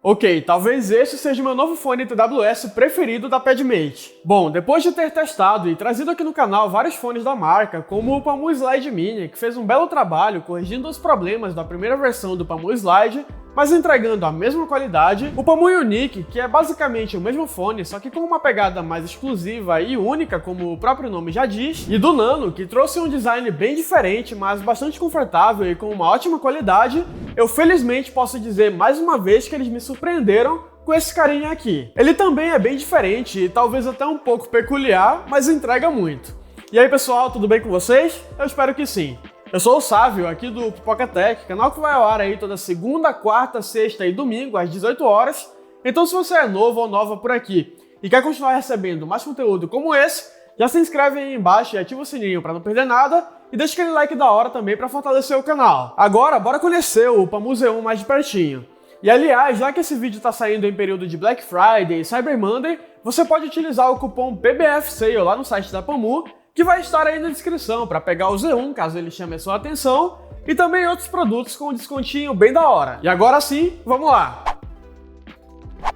Ok, talvez esse seja o meu novo fone TWS preferido da Padmate. Bom, depois de ter testado e trazido aqui no canal vários fones da marca, como o Pamu Slide Mini, que fez um belo trabalho corrigindo os problemas da primeira versão do Pamu Slide, mas entregando a mesma qualidade, o Pamu Unique, que é basicamente o mesmo fone, só que com uma pegada mais exclusiva e única, como o próprio nome já diz, e do Nano, que trouxe um design bem diferente, mas bastante confortável e com uma ótima qualidade, eu felizmente posso dizer mais uma vez que eles me surpreenderam com esse carinha aqui. Ele também é bem diferente e talvez até um pouco peculiar, mas entrega muito. E aí pessoal, tudo bem com vocês? Eu espero que sim. Eu sou o Sávio, aqui do Pipoca Tech, canal que vai ao ar aí toda segunda, quarta, sexta e domingo às 18 horas. Então se você é novo ou nova por aqui e quer continuar recebendo mais conteúdo como esse, já se inscreve aí embaixo e ativa o sininho para não perder nada e deixa aquele like da hora também para fortalecer o canal. Agora, bora conhecer o Pamu Z1 mais de pertinho. E aliás, já que esse vídeo está saindo em período de Black Friday e Cyber Monday, você pode utilizar o cupom PBFSale lá no site da Pamu, que vai estar aí na descrição para pegar o Z1, caso ele chame a sua atenção, e também outros produtos com um descontinho bem da hora. E agora sim, vamos lá!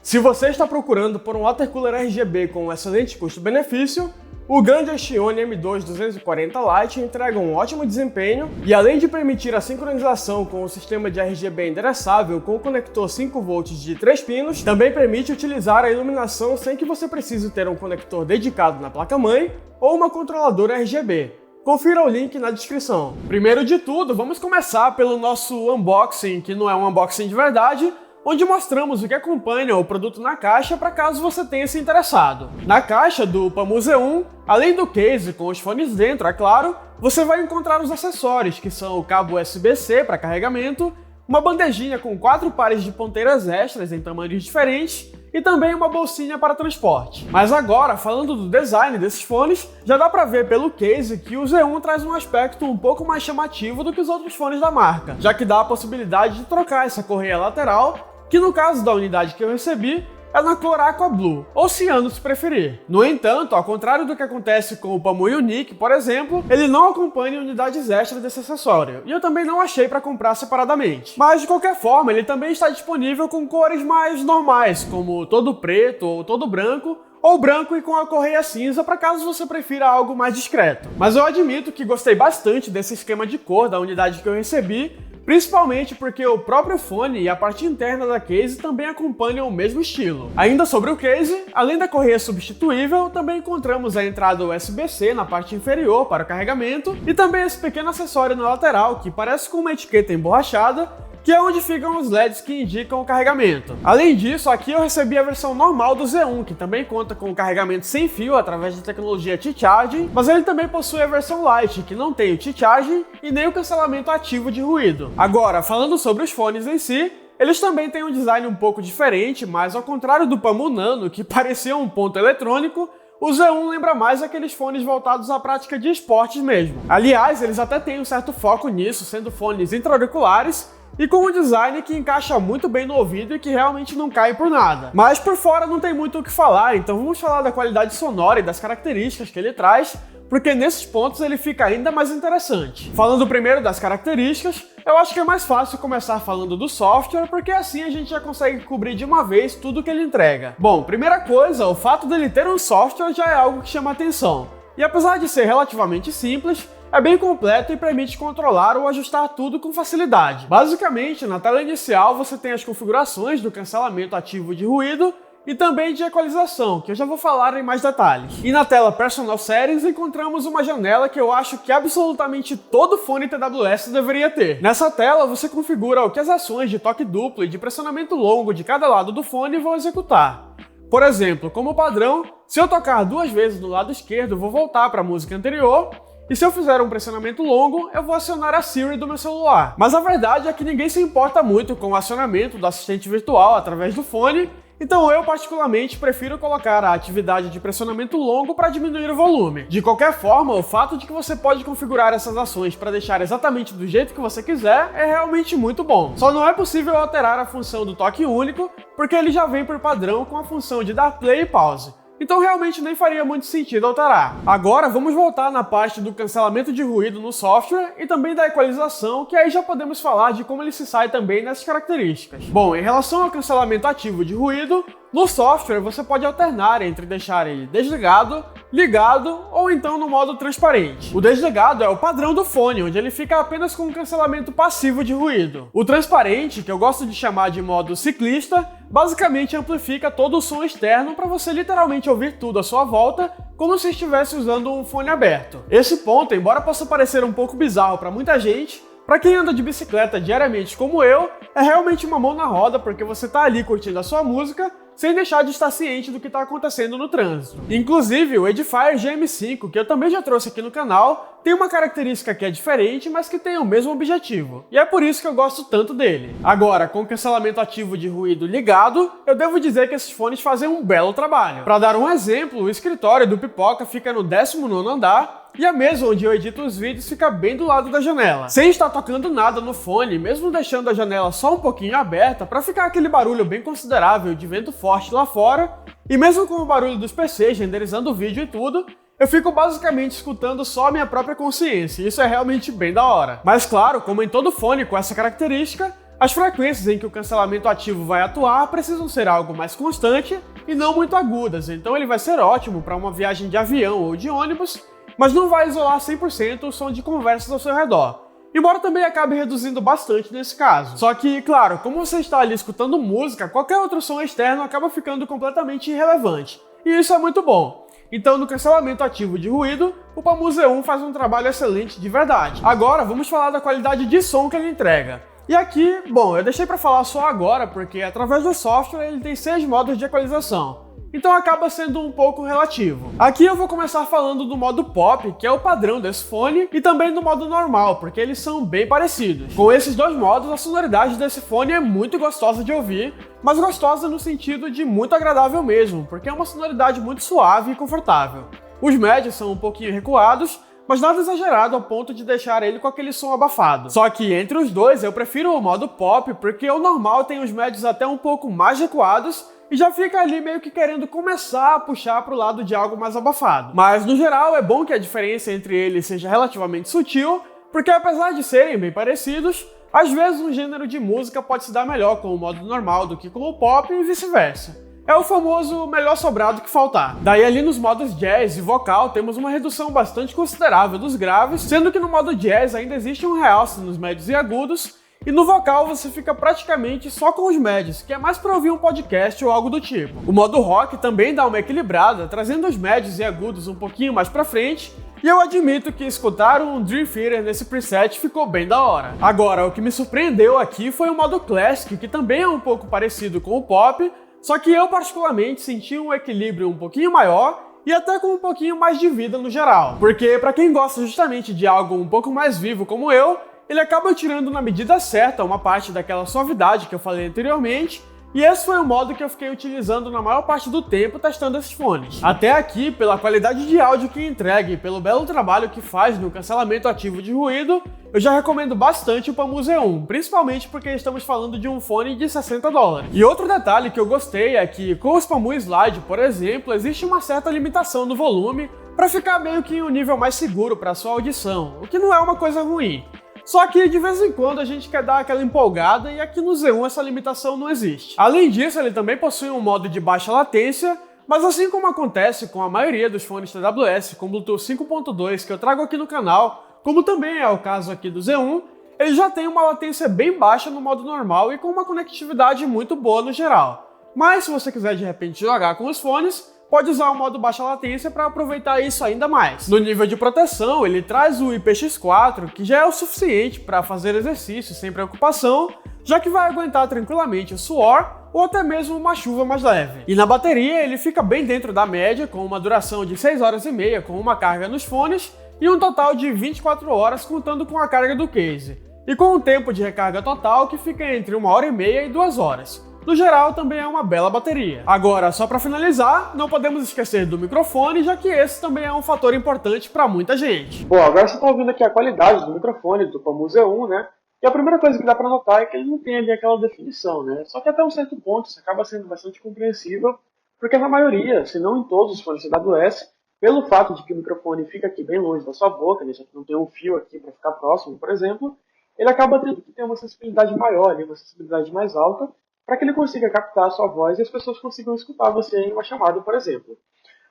Se você está procurando por um water cooler RGB com um excelente custo-benefício, o Grande Xione M2 240 Lite entrega um ótimo desempenho e, além de permitir a sincronização com o sistema de RGB endereçável com o conector 5V de 3 pinos, também permite utilizar a iluminação sem que você precise ter um conector dedicado na placa-mãe ou uma controladora RGB. Confira o link na descrição. Primeiro de tudo, vamos começar pelo nosso unboxing, que não é um unboxing de verdade, onde mostramos o que acompanha o produto na caixa para caso você tenha se interessado. Na caixa do Pamu Z1, além do case com os fones dentro, é claro, você vai encontrar os acessórios, que são o cabo USB-C para carregamento, uma bandejinha com 4 pares de ponteiras extras em tamanhos diferentes e também uma bolsinha para transporte. Mas agora, falando do design desses fones, já dá para ver pelo case que o Z1 traz um aspecto um pouco mais chamativo do que os outros fones da marca, já que dá a possibilidade de trocar essa correia lateral, que no caso da unidade que eu recebi, é na cor Aqua Blue, ou ciano se preferir. No entanto, ao contrário do que acontece com o Pamu Unique, por exemplo, ele não acompanha unidades extras desse acessório, e eu também não achei para comprar separadamente. Mas de qualquer forma, ele também está disponível com cores mais normais, como todo preto ou todo branco, ou branco e com a correia cinza para caso você prefira algo mais discreto. Mas eu admito que gostei bastante desse esquema de cor da unidade que eu recebi, principalmente porque o próprio fone e a parte interna da case também acompanham o mesmo estilo. Ainda sobre o case, além da correia substituível, também encontramos a entrada USB-C na parte inferior para o carregamento e também esse pequeno acessório na lateral que parece com uma etiqueta emborrachada, que é onde ficam os LEDs que indicam o carregamento. Além disso, aqui eu recebi a versão normal do Z1, que também conta com o carregamento sem fio através da tecnologia T-Charging, mas ele também possui a versão Lite, que não tem o T-Charging e nem o cancelamento ativo de ruído. Agora, falando sobre os fones em si, eles também têm um design um pouco diferente, mas ao contrário do Pamu Nano, que parecia um ponto eletrônico, o Z1 lembra mais aqueles fones voltados à prática de esportes mesmo. Aliás, eles até têm um certo foco nisso, sendo fones intra-auriculares, e com um design que encaixa muito bem no ouvido e que realmente não cai por nada. Mas por fora não tem muito o que falar, então vamos falar da qualidade sonora e das características que ele traz, porque nesses pontos ele fica ainda mais interessante. Falando primeiro das características, eu acho que é mais fácil começar falando do software, porque assim a gente já consegue cobrir de uma vez tudo que ele entrega. Bom, primeira coisa, o fato dele ter um software já é algo que chama atenção. E apesar de ser relativamente simples, é bem completo e permite controlar ou ajustar tudo com facilidade. Basicamente, na tela inicial você tem as configurações do cancelamento ativo de ruído e também de equalização, que eu já vou falar em mais detalhes. E na tela Personal Settings encontramos uma janela que eu acho que absolutamente todo fone TWS deveria ter. Nessa tela você configura o que as ações de toque duplo e de pressionamento longo de cada lado do fone vão executar. Por exemplo, como padrão, se eu tocar 2 vezes no lado esquerdo, eu vou voltar para a música anterior, e se eu fizer um pressionamento longo, eu vou acionar a Siri do meu celular. Mas a verdade é que ninguém se importa muito com o acionamento do assistente virtual através do fone, então eu particularmente prefiro colocar a atividade de pressionamento longo para diminuir o volume. De qualquer forma, o fato de que você pode configurar essas ações para deixar exatamente do jeito que você quiser é realmente muito bom. Só não é possível alterar a função do toque único, porque ele já vem por padrão com a função de dar play e pause. então realmente nem faria muito sentido alterar. Agora vamos voltar na parte do cancelamento de ruído no software e também da equalização, que aí já podemos falar de como ele se sai também nessas características. Bom, em relação ao cancelamento ativo de ruído, no software você pode alternar entre deixar ele desligado, ligado ou então no modo transparente. O desligado é o padrão do fone, onde ele fica apenas com um cancelamento passivo de ruído. O transparente, que eu gosto de chamar de modo ciclista, basicamente amplifica todo o som externo para você literalmente ouvir tudo à sua volta, como se estivesse usando um fone aberto. Esse ponto, embora possa parecer um pouco bizarro para muita gente, para quem anda de bicicleta diariamente como eu, é realmente uma mão na roda, porque você tá ali curtindo a sua música sem deixar de estar ciente do que está acontecendo no trânsito. Inclusive, o Edifier GM5, que eu também já trouxe aqui no canal, tem uma característica que é diferente, mas que tem o mesmo objetivo. E é por isso que eu gosto tanto dele. Agora, com o cancelamento ativo de ruído ligado, eu devo dizer que esses fones fazem um belo trabalho. Para dar um exemplo, o escritório do Pipoca fica no 19º andar, e a mesa onde eu edito os vídeos fica bem do lado da janela. Sem estar tocando nada no fone, mesmo deixando a janela só um pouquinho aberta para ficar aquele barulho bem considerável de vento forte lá fora, e mesmo com o barulho dos PCs renderizando o vídeo e tudo, eu fico basicamente escutando só a minha própria consciência, e isso é realmente bem da hora. Mas claro, como em todo fone com essa característica, as frequências em que o cancelamento ativo vai atuar precisam ser algo mais constante e não muito agudas, então ele vai ser ótimo para uma viagem de avião ou de ônibus, mas não vai isolar 100% o som de conversas ao seu redor, embora também acabe reduzindo bastante nesse caso. Só que, claro, como você está ali escutando música, qualquer outro som externo acaba ficando completamente irrelevante, e isso é muito bom. Então, no cancelamento ativo de ruído, o Pamu Z1 faz um trabalho excelente de verdade. Agora, vamos falar da qualidade de som que ele entrega. E aqui, bom, eu deixei para falar só agora, porque através do software ele tem 6 modos de equalização. Então acaba sendo um pouco relativo. Aqui eu vou começar falando do modo pop, que é o padrão desse fone, e também do modo normal, porque eles são bem parecidos. Com esses dois modos, a sonoridade desse fone é muito gostosa de ouvir, mas gostosa no sentido de muito agradável mesmo, porque é uma sonoridade muito suave e confortável. Os médios são um pouquinho recuados, mas nada exagerado ao ponto de deixar ele com aquele som abafado. Só que entre os dois eu prefiro o modo pop, porque o normal tem os médios até um pouco mais recuados, e já fica ali meio que querendo começar a puxar para o lado de algo mais abafado. Mas no geral é bom que a diferença entre eles seja relativamente sutil, porque apesar de serem bem parecidos, às vezes um gênero de música pode se dar melhor com o modo normal do que com o pop e vice-versa. É o famoso melhor sobrar do que faltar. Daí ali nos modos jazz e vocal temos uma redução bastante considerável dos graves, sendo que no modo jazz ainda existe um realce nos médios e agudos, e no vocal você fica praticamente só com os médios, que é mais para ouvir um podcast ou algo do tipo. O modo rock também dá uma equilibrada, trazendo os médios e agudos um pouquinho mais pra frente, e eu admito que escutar um Dream Theater nesse preset ficou bem da hora. Agora, o que me surpreendeu aqui foi o modo Classic, que também é um pouco parecido com o pop, só que eu particularmente senti um equilíbrio um pouquinho maior, e até com um pouquinho mais de vida no geral. Porque para quem gosta justamente de algo um pouco mais vivo como eu, ele acaba tirando na medida certa uma parte daquela suavidade que eu falei anteriormente, e esse foi o modo que eu fiquei utilizando na maior parte do tempo testando esses fones. Até aqui, pela qualidade de áudio que entrega e pelo belo trabalho que faz no cancelamento ativo de ruído, eu já recomendo bastante o Pamu Z1, principalmente porque estamos falando de um fone de $60. E outro detalhe que eu gostei é que com os Pamu Slide, por exemplo, existe uma certa limitação no volume para ficar meio que em um nível mais seguro para sua audição, o que não é uma coisa ruim. Só que de vez em quando a gente quer dar aquela empolgada e aqui no Z1 essa limitação não existe. Além disso, ele também possui um modo de baixa latência, mas assim como acontece com a maioria dos fones TWS com Bluetooth 5.2 que eu trago aqui no canal, como também é o caso aqui do Z1, ele já tem uma latência bem baixa no modo normal e com uma conectividade muito boa no geral. Mas se você quiser de repente jogar com os fones, pode usar o modo baixa latência para aproveitar isso ainda mais. No nível de proteção, ele traz o IPX4, que já é o suficiente para fazer exercício sem preocupação, já que vai aguentar tranquilamente o suor ou até mesmo uma chuva mais leve. E na bateria, ele fica bem dentro da média, com uma duração de 6 horas e meia com uma carga nos fones e um total de 24 horas contando com a carga do case. E com um tempo de recarga total que fica entre 1 hora e meia e 2 horas. No geral, também é uma bela bateria. Agora, só para finalizar, não podemos esquecer do microfone, já que esse também é um fator importante para muita gente. Bom, agora você está ouvindo aqui a qualidade do microfone do Pamu Z1, né? E a primeira coisa que dá para notar é que ele não tem ali aquela definição, né? Só que até um certo ponto isso acaba sendo bastante compreensível, porque na maioria, se não em todos os fones TWS, pelo fato de que o microfone fica aqui bem longe da sua boca, já que não tem um fio aqui para ficar próximo, por exemplo, ele acaba tendo que ter uma sensibilidade maior, uma sensibilidade mais alta, para que ele consiga captar a sua voz e as pessoas consigam escutar você em uma chamada, por exemplo.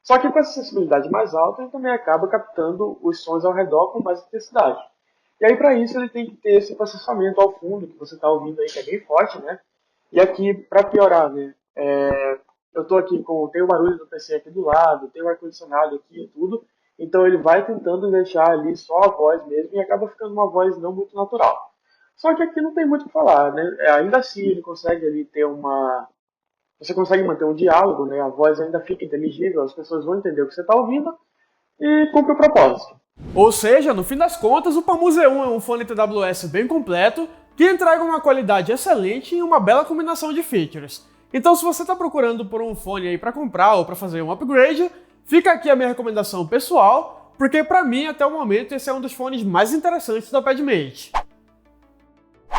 Só que com essa sensibilidade mais alta, ele também acaba captando os sons ao redor com mais intensidade. E aí, para isso, ele tem que ter esse processamento ao fundo, que você está ouvindo aí, que é bem forte, né? E aqui, para piorar, né? Eu estou aqui tem o barulho do PC aqui do lado, tem o ar-condicionado aqui e tudo. Então ele vai tentando deixar ali só a voz mesmo e acaba ficando uma voz não muito natural. Só que aqui não tem muito o que falar, né? Ainda assim ele consegue ali ter você consegue manter um diálogo, né? A voz ainda fica inteligível, as pessoas vão entender o que você está ouvindo e cumpre o propósito. Ou seja, no fim das contas, o Pamu Z1 é um fone TWS bem completo, que entrega uma qualidade excelente e uma bela combinação de features. Então se você está procurando por um fone aí para comprar ou para fazer um upgrade, fica aqui a minha recomendação pessoal, porque para mim, até o momento, esse é um dos fones mais interessantes da Padmate.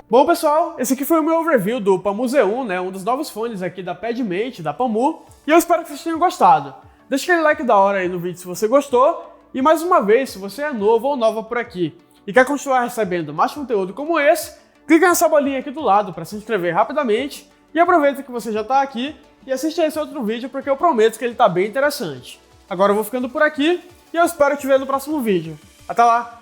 Bom pessoal, esse aqui foi o meu overview do Pamu Z1, né, um dos novos fones aqui da Padmate, da Pamu, e eu espero que vocês tenham gostado. Deixa aquele like da hora aí no vídeo se você gostou, e mais uma vez, se você é novo ou nova por aqui e quer continuar recebendo mais conteúdo como esse, clica nessa bolinha aqui do lado para se inscrever rapidamente, e aproveita que você já está aqui e assiste a esse outro vídeo porque eu prometo que ele está bem interessante. Agora eu vou ficando por aqui e eu espero te ver no próximo vídeo. Até lá!